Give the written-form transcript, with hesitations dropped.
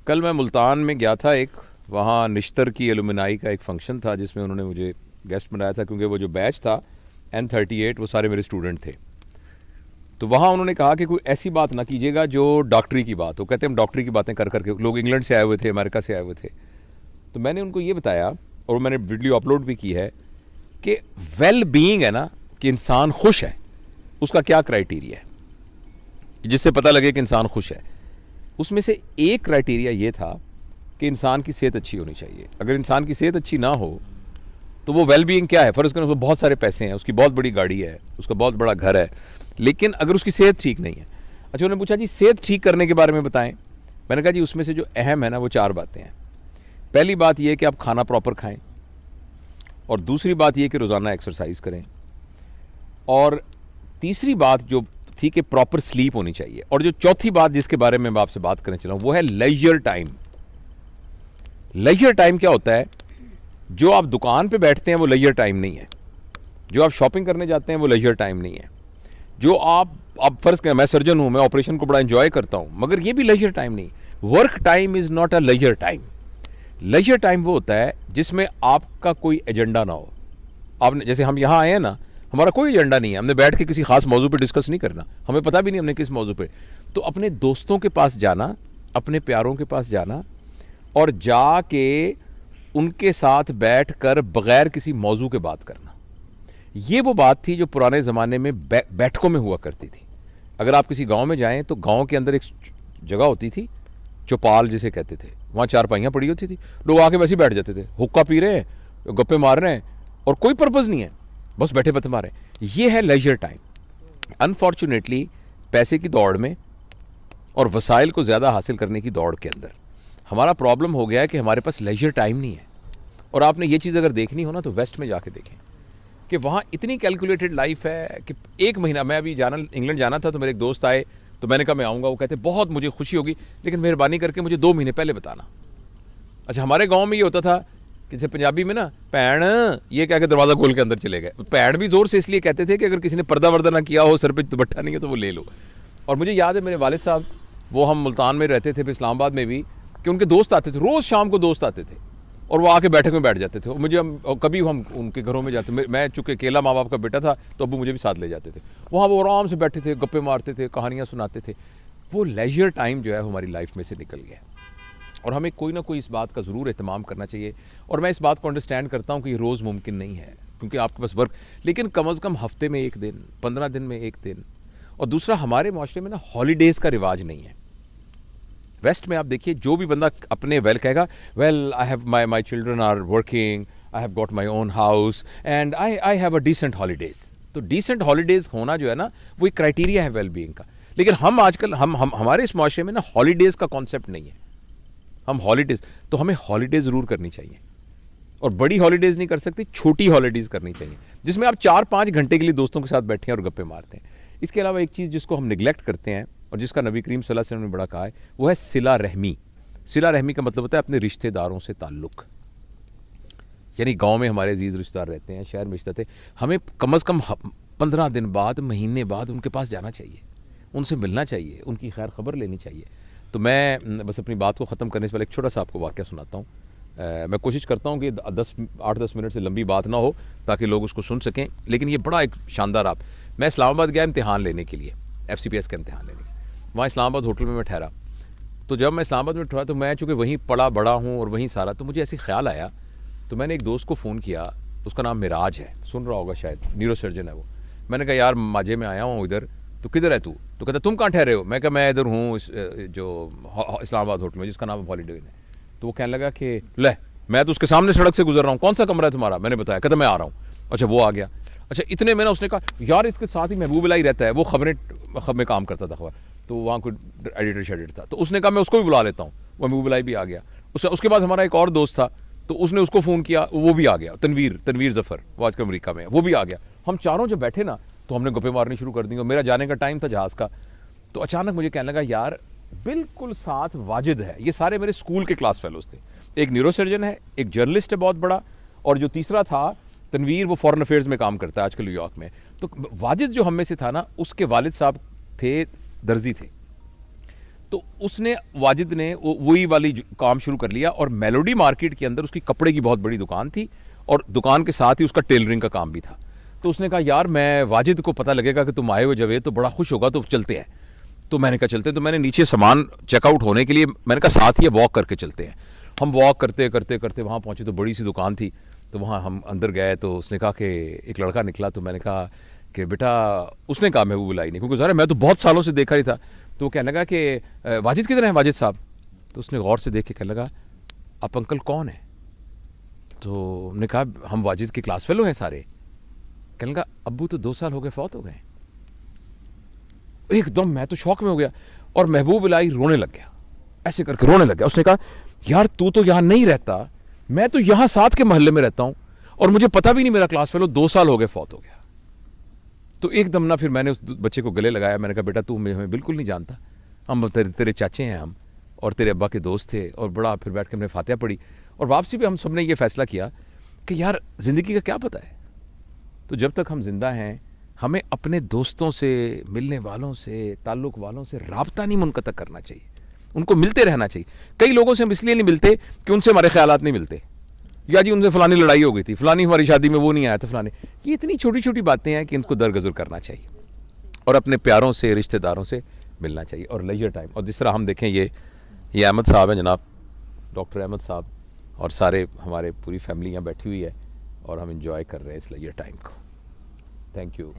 कल मैं मुल्तान में गया था, एक वहाँ निश्तर की एलुमनाई का एक फंक्शन था जिसमें उन्होंने मुझे गेस्ट बनाया था, क्योंकि वो जो बैच था N38 वो सारे मेरे स्टूडेंट थे। तो वहाँ उन्होंने कहा कि कोई ऐसी बात ना कीजिएगा जो डॉक्टरी की बात हो। कहते हम डॉक्टरी की बातें कर करके, लोग इंग्लैंड से आए हुए थे, अमेरिका से आए हुए थे। तो मैंने उनको ये बताया और मैंने वीडियो अपलोड भी की है कि वेल बीइंग है ना, कि इंसान खुश है, उसका क्या क्राइटेरिया है जिससे पता लगे कि इंसान खुश है। उसमें से एक क्राइटेरिया ये था कि इंसान की सेहत अच्छी होनी चाहिए। अगर इंसान की सेहत अच्छी ना हो तो वो वेल बीइंग क्या है, फर्ज करें उसको बहुत सारे पैसे हैं, उसकी बहुत बड़ी गाड़ी है, उसका बहुत बड़ा घर है, लेकिन अगर उसकी सेहत ठीक नहीं है। अच्छा, उन्होंने पूछा जी सेहत ठीक करने के बारे में बताएं। मैंने कहा जी उसमें से जो अहम है ना वो 4 बातें हैं। पहली बात यह है कि आप खाना प्रॉपर खाएं, और दूसरी बात यह कि रोज़ाना एक्सरसाइज करें, और तीसरी बात जो थी कि प्रॉपर स्लीप होनी चाहिए, और जो चौथी बात जिसके बारे में मैं आपसे बात करने चला हूं वो है लेजर टाइम। लेजर टाइम क्या होता है? जो आप दुकान पे बैठते हैं वो लेजर टाइम नहीं है, जो आप शॉपिंग करने जाते हैं वो लेजर टाइम नहीं है, जो आप फर्ज करें मैं सर्जन हूं, मैं ऑपरेशन को बड़ा एंजॉय करता हूं, मगर ये भी लेजर टाइम नहीं। Work time is not a leisure time. Leisure time वो होता है जिसमें आपका कोई एजेंडा ना हो। आपने जैसे हम यहाँ आए हैं ना, हमारा कोई एजेंडा नहीं है, हमने बैठ के किसी खास मौजू पे डिस्कस नहीं करना, हमें पता भी नहीं हमने किस मौजू पे। तो अपने दोस्तों के पास जाना, अपने प्यारों के पास जाना और जाके उनके साथ बैठकर बगैर किसी मौजू के बात करना, ये वो बात थी जो पुराने ज़माने में बैठकों में हुआ करती थी। अगर आप किसी गांव में जाएं तो गांव के अंदर एक जगह होती थी, चौपाल जिसे कहते थे, वहाँ चारपाइयाँ पड़ी होती थी, लोग आके वैसे ही बैठ जाते थे, हुक्का पी रहे हैं, गप्पे मार रहे हैं, और कोई पर्पज़ नहीं है, बस बैठे बते मारे। ये है लेजर टाइम। अनफॉर्चुनेटली पैसे की दौड़ में और वसाइल को ज़्यादा हासिल करने की दौड़ के अंदर हमारा प्रॉब्लम हो गया है कि हमारे पास लेजर टाइम नहीं है। और आपने ये चीज़ अगर देखनी हो ना तो वेस्ट में जाके देखें कि वहाँ इतनी कैलकुलेटेड लाइफ है कि एक महीना, मैं अभी इंग्लैंड जाना था तो मेरे एक दोस्त आए, तो मैंने कहा मैं आऊँगा, वो कहते बहुत मुझे खुशी होगी लेकिन मेहरबानी करके मुझे 2 महीने पहले बताना। अच्छा, हमारे गाँव में ये होता था कि जैसे पंजाबी में ना पैण ये कह के दरवाज़ा खोल के अंदर चले गए। पैण भी ज़ोर से इसलिए कहते थे कि अगर किसी ने पर्दा वर्दा ना किया हो, सर पे दुपट्टा नहीं है तो वो ले लो। और मुझे याद है मेरे वालिद साहब, वो हम मुल्तान में रहते थे, फिर इस्लामाबाद में भी, कि उनके दोस्त आते थे, रोज़ शाम को दोस्त आते थे और वो आके बैठक में बैठ जाते थे। मुझे कभी हम उनके घरों में जाते, मैं चूँकि अकेला माँ बाप का बेटा था तो अबू मुझे भी साथ ले जाते थे। वहाँ वो आराम से बैठे थे, गप्पे मारते थे, कहानियाँ सुनाते थे। वो लेजर टाइम जो है हमारी लाइफ में से निकल गया, और हमें कोई ना कोई इस बात का ज़रूर एहतमाम करना चाहिए। और मैं इस बात को अंडरस्टैंड करता हूँ कि ये रोज़ मुमकिन नहीं है क्योंकि आपके पास वर्क, लेकिन कम अज़ कम हफ्ते में 1 दिन, 15 दिन में 1 दिन। और दूसरा, हमारे माशरे में ना हॉलीडेज़ का रिवाज नहीं है। वेस्ट में आप देखिए, जो भी बंदा अपने वेल कहेगा, well I have my children are working, I have got my own house and I have a decent holidays. तो डिसेंट हॉलीडेज़ होना जो है ना वो एक क्राइटेरिया है वेल बीइंग का। लेकिन हम आजकल हमारे इस माशरे में ना हॉलीडेज़ का कॉन्सेप्ट नहीं है। हम हॉलीडेज़, तो हमें हॉलीडेज़ ज़रूर करनी चाहिए, और बड़ी हॉलीडेज़ नहीं कर सकते, छोटी हॉलीडेज़ करनी चाहिए जिसमें आप 4-5 घंटे के लिए दोस्तों के साथ बैठे हैं और गप्पे मारते हैं। इसके अलावा एक चीज़ जिसको हम निगलेक्ट करते हैं और जिसका नबी करीम सल्लल्लाहु अलैहि वसल्लम ने बड़ा कहा है, वो है सिला रहमी। सिला रहमी का मतलब होता है अपने रिश्तेदारों से ताल्लुक़। यानी गांव में हमारे अजीज़ रिश्तेदार रहते हैं, शहर में रिश्तेदार थे, हमें कम अज़ कम 15 दिन बाद, महीने बाद उनके पास जाना चाहिए, उनसे मिलना चाहिए, उनकी खैर खबर लेनी चाहिए। तो मैं बस अपनी बात को ख़त्म करने से पहले एक छोटा सा आपको वाक़या सुनाता हूँ। मैं कोशिश करता हूँ कि 8-10 मिनट से लंबी बात ना हो ताकि लोग उसको सुन सकें, लेकिन ये बड़ा एक शानदार मैं इस्लामाबाद गया इम्तिहान लेने के लिए, FCPS का इम्तिहान लेने के लिए। वहाँ इस्लामाबाद होटल में मैं ठहरा। तो जब मैं इस्लामाबाद में ठहरा तो मैं चूँकि वहीं पढ़ा बड़ा हूँ और वहीं सारा, तो मुझे ऐसे ख्याल आया, तो मैंने एक दोस्त को फ़ोन किया, उसका नाम मिराज है, सुन रहा होगा शायद, न्यूरो सर्जन है वो। मैंने कहा यार माजे में आया हूँ इधर, तो किधर है तू? तो कहता तुम कहाँ ठहरे हो? मैं कहा मैं इधर हूँ जो इस्लामाबाद होटल में जिसका नाम हॉलीडे है। तो वो कहने लगा कि ले मैं तो उसके सामने सड़क से गुजर रहा हूँ, कौन सा कमरा है तुम्हारा? मैंने बताया, कहता मैं आ रहा हूँ। अच्छा, वो आ गया। अच्छा, इतने में ना उसने कहा यार इसके साथ ही महबूब इलाही रहता है, वो खबर में काम करता था, खबर तो वहाँ कोई एडिटर शेडिटर था, तो उसने कहा मैं उसको भी बुला लेता हूँ। वो महबूब इलाही भी आ गया। उसके बाद हमारा एक और दोस्त था, तो उसने उसको फ़ोन किया, वो भी आ गया, तनवीर ज़फ़र, वो आजकल अमेरिका में है, वो भी आ गया। हम चारों जब बैठे ना तो हमने गप्पे मारनी शुरू कर दी, और मेरा जाने का टाइम था जहाज़ का। तो अचानक मुझे कहने लगा यार बिल्कुल साथ वाजिद है, ये सारे मेरे स्कूल के क्लास फेलोज थे, एक न्यूरो सर्जन है, एक जर्नलिस्ट है बहुत बड़ा, और जो तीसरा था तनवीर, वो फॉरेन अफेयर्स में काम करता है आजकल न्यूयॉर्क में। तो वाजिद जो हम में से था ना, उसके वालिद साहब थे दर्जी थे। तो उसने वाजिद ने वही वाली काम शुरू कर लिया और मेलोडी मार्केट के अंदर उसकी कपड़े की बहुत बड़ी दुकान थी और दुकान के साथ ही उसका टेलरिंग का काम भी था। तो उसने कहा यार मैं वाजिद को पता लगेगा कि तुम आए हो जवेद तो बड़ा खुश होगा, तो चलते हैं। तो मैंने कहा चलते। तो मैंने नीचे सामान चेकआउट होने के लिए मैंने कहा साथ ही वॉक करके चलते हैं। हम वॉक करते करते करते वहाँ पहुँचे तो बड़ी सी दुकान थी। तो वहाँ हम अंदर गए तो उसने कहा कि एक लड़का निकला। तो मैंने कहा कि बेटा, उसने कहा महबूब इलाही ने, क्योंकि ज़रा मैं तो बहुत सालों से देखा ही था। तो वो कहने लगा कि वाजिद किधर है वाजिद साहब? तो उसने गौर से देख के कहने लगा आप अंकल कौन है? तो हमने कहा हम वाजिद के क्लास फेलो हैं सारे। कहने लगा अब्बू तो 2 साल हो गए फौत हो गए। एकदम मैं तो शौक में हो गया और महबूब इलाही रोने लग गया, ऐसे करके रोने लग गया। उसने कहा यार तू तो यहाँ नहीं रहता, मैं तो यहाँ साथ के मोहल्ले में रहता हूँ और मुझे पता भी नहीं मेरा क्लास फेलो 2 साल हो गए फौत हो गया। तो एकदम ना फिर मैंने उस बच्चे को गले लगाया। मैंने कहा बेटा तू हमें बिल्कुल नहीं जानता, हम तेरे चाचे हैं हम, और तेरे अब्बा के दोस्त थे। और बड़ा फिर बैठ के हमने फातिहा पढ़ी और वापसी पे हम सब ने ये फैसला किया कि यार ज़िंदगी का क्या पता है, तो जब तक हम जिंदा हैं हमें अपने दोस्तों से, मिलने वालों से, ताल्लुक़ वालों से राब्ता नहीं मुनक़ता करना चाहिए, उनको मिलते रहना चाहिए। कई लोगों से हम इसलिए नहीं मिलते कि उनसे हमारे ख्यालात नहीं मिलते, या जी उनसे फ़लानी लड़ाई हो गई थी, फ़लानी हमारी शादी में वो नहीं आया था, फ़लानी। ये इतनी छोटी छोटी बातें हैं कि इनको दरगुजर करना चाहिए और अपने प्यारों से, रिश्तेदारों से मिलना चाहिए और लेजर टाइम। और जिस तरह हम देखें ये अहमद साहब हैं जनाब, डॉक्टर अहमद साहब, और सारे हमारे पूरी फैमिली यहाँ बैठी हुई है और हम इंजॉय कर रहे हैं इस लेजर टाइम को। Thank you.